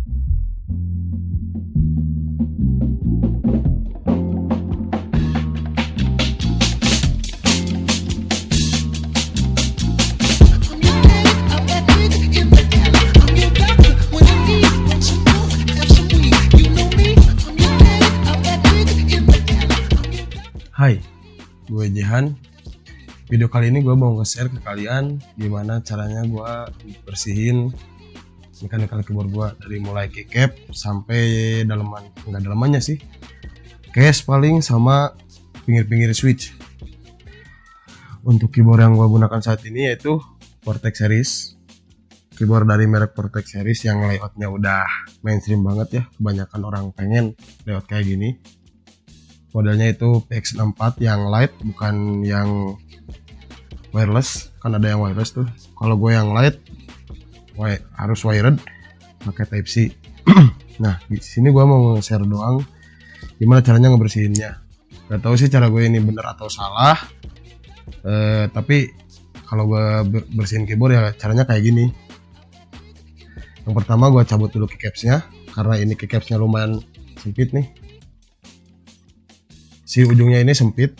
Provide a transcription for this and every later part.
Hai, gue Jehan. Video kali ini gue mau nge-share ke kalian gimana caranya gue bersihin mechanical keyboard gue dari mulai keycap sampai daleman, enggak dalemannya sih, case paling sama pinggir-pinggir switch. Untuk keyboard yang gue gunakan saat ini yaitu Vortex series, keyboard dari merek Vortex series yang layoutnya udah mainstream banget ya, kebanyakan orang pengen layout kayak gini. Modelnya itu PX64 yang light, bukan yang wireless, kan ada yang wireless tuh. Kalau gue yang light harus wired pakai Type C. Nah, di sini gue mau share doang gimana caranya ngebersihinnya. Gak tahu sih cara gue ini bener atau salah, tapi kalau gue bersihin keyboard ya caranya kayak gini. Yang pertama gue cabut dulu keycapsnya, karena ini keycapsnya lumayan sempit nih. Si ujungnya ini sempit,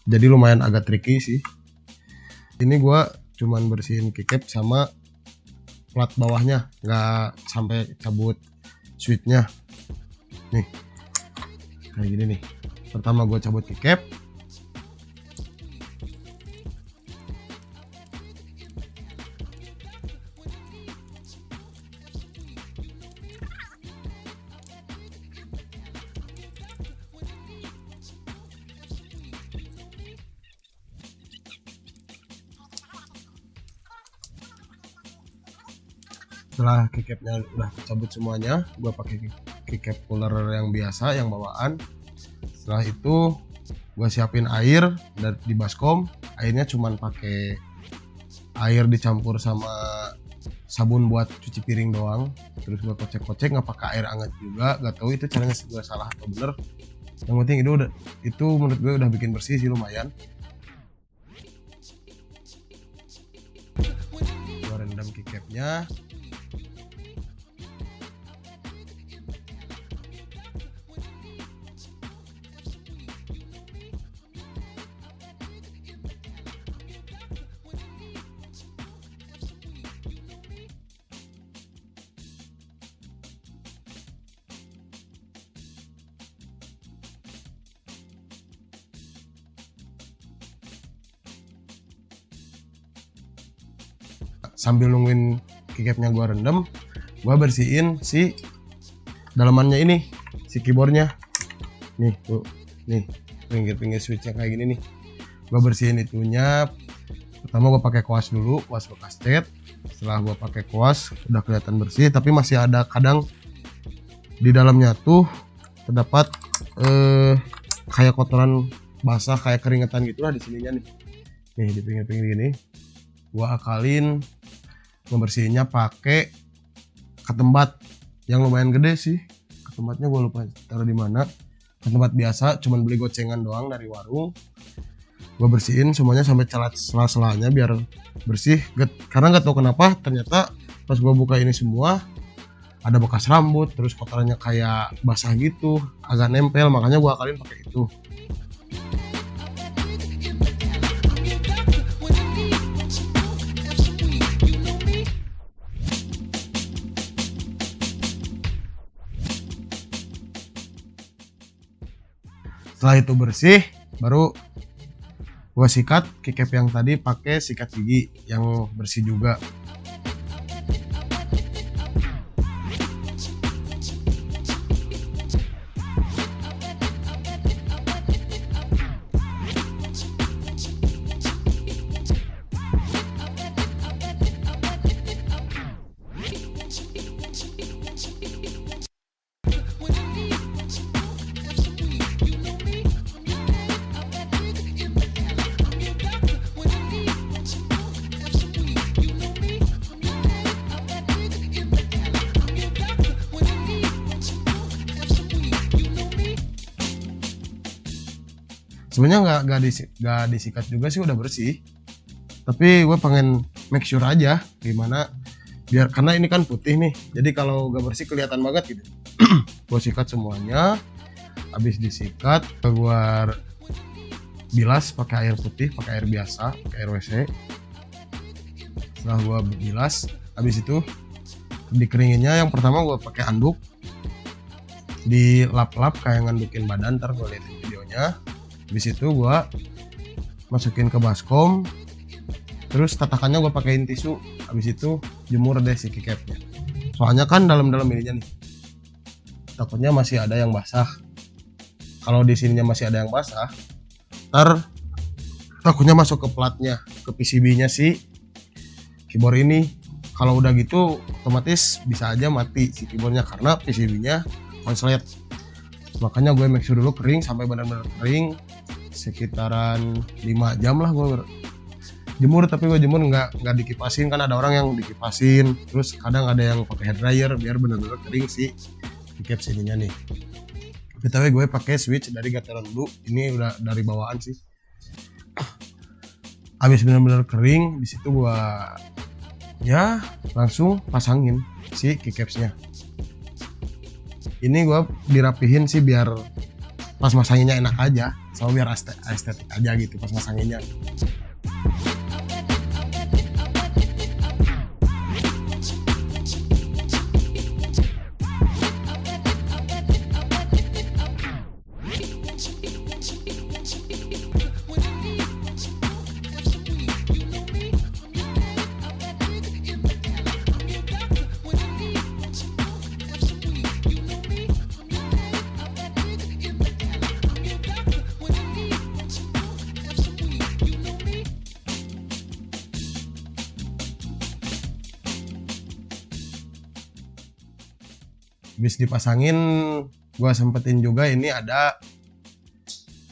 jadi lumayan agak tricky sih. Ini gua cuman bersihin keycap sama plat bawahnya, nggak sampai cabut switchnya. Nih, kayak gini nih. Pertama gua cabut keycap. Setelah keycapnya udah cabut semuanya, gue pakai keycap cooler yang biasa, yang bawaan. Setelah itu gue siapin air di baskom. Airnya cuman pakai air dicampur sama sabun buat cuci piring doang. Terus gue kocek-kocek, nggak pakai air hangat juga. Gak tahu itu caranya gue salah atau bener. Yang penting itu menurut gue udah bikin bersih sih, lumayan. Gue rendam keycapnya. Sambil nungguin keycapnya gue rendam, gue bersihin si dalamannya ini, si keyboardnya. Nih tuh, nih pinggir-pinggir switchnya kayak gini nih. Gue bersihin itunya. Pertama gue pakai kuas dulu, kuas bekas cat. Setelah gue pakai kuas, udah kelihatan bersih, tapi masih ada kadang di dalamnya tuh terdapat kayak kotoran basah, kayak keringetan gitulah di sininya nih. Nih di pinggir-pinggir gini. Gue akalin membersihinnya pakai ketembat yang lumayan gede sih. Ketembatnya gue lupa taruh di mana. Ketembat biasa, cuman beli gocengan doang dari warung. Gue bersihin semuanya sampai sela-selanya biar bersih. Karena nggak tahu kenapa ternyata pas gue buka ini semua ada bekas rambut, terus kotorannya kayak basah gitu, agak nempel, makanya gue akalin pakai itu. Setelah itu bersih, baru gua sikat keycap yang tadi pakai sikat gigi yang bersih juga. Sebenarnya nggak disikat juga sih, udah bersih. Tapi gue pengen make sure aja gimana biar karena ini kan putih nih, jadi kalau gak bersih kelihatan banget gitu. Gue sikat semuanya, habis disikat gue bilas pakai air putih, pakai air biasa, pakai air WC. Setelah gue bilas, habis itu dikeringinnya yang pertama gue pakai anduk, dilap-lap kayak ngandukin badan. Ntar gue liatin videonya. Habis itu gue masukin ke baskom, terus tatakannya gue pakein tisu. Habis itu jemur deh si keycapnya, soalnya kan dalam-dalam ininya nih takutnya masih ada yang basah. Kalau di sininya masih ada yang basah, ntar takutnya masuk ke platnya, ke PCB-nya si keyboard ini. Kalau udah gitu otomatis bisa aja mati si keyboardnya karena PCB-nya konslet. Makanya gue make sure dulu kering sampai benar-benar kering, sekitaran 5 jam lah gue jemur. Tapi gue jemur nggak dikipasin, kan ada orang yang dikipasin, terus kadang ada yang pakai hair dryer biar benar-benar kering si keycap sininya nih. Tapi gue pakai switch dari Gateron dulu, ini udah dari bawaan sih. Habis benar-benar kering, di situ gue ya langsung pasangin si keycapsnya. Ini gue dirapihin sih biar pas masanginnya enak aja, sama biar estetik aja gitu pas masanginnya. Habis dipasangin, gua sempetin juga ini ada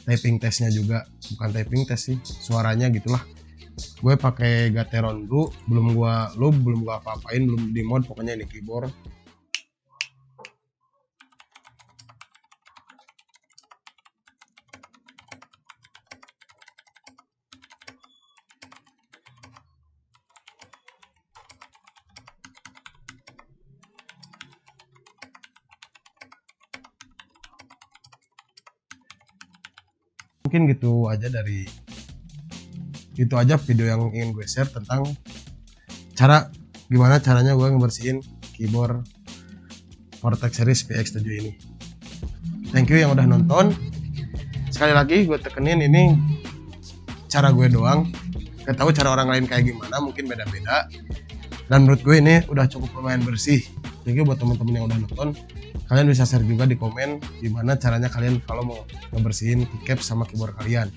taping testnya juga, bukan taping test sih, suaranya gitulah. Gue pakai Gateron dulu, belum gua loop, belum gua apa-apain, belum di mod, pokoknya ini keyboard. Mungkin gitu aja video yang ingin gue share tentang gimana caranya gue ngebersihin keyboard Vortex Series PX7 ini. Thank you yang udah nonton. Sekali lagi gue tekenin, ini cara gue doang, gak tahu cara orang lain kayak gimana, mungkin beda-beda, dan menurut gue ini udah cukup lumayan bersih. Thank you buat teman-teman yang udah nonton. Kalian bisa share juga di komen gimana caranya kalian kalau mau ngebersihin keycap sama keyboard kalian.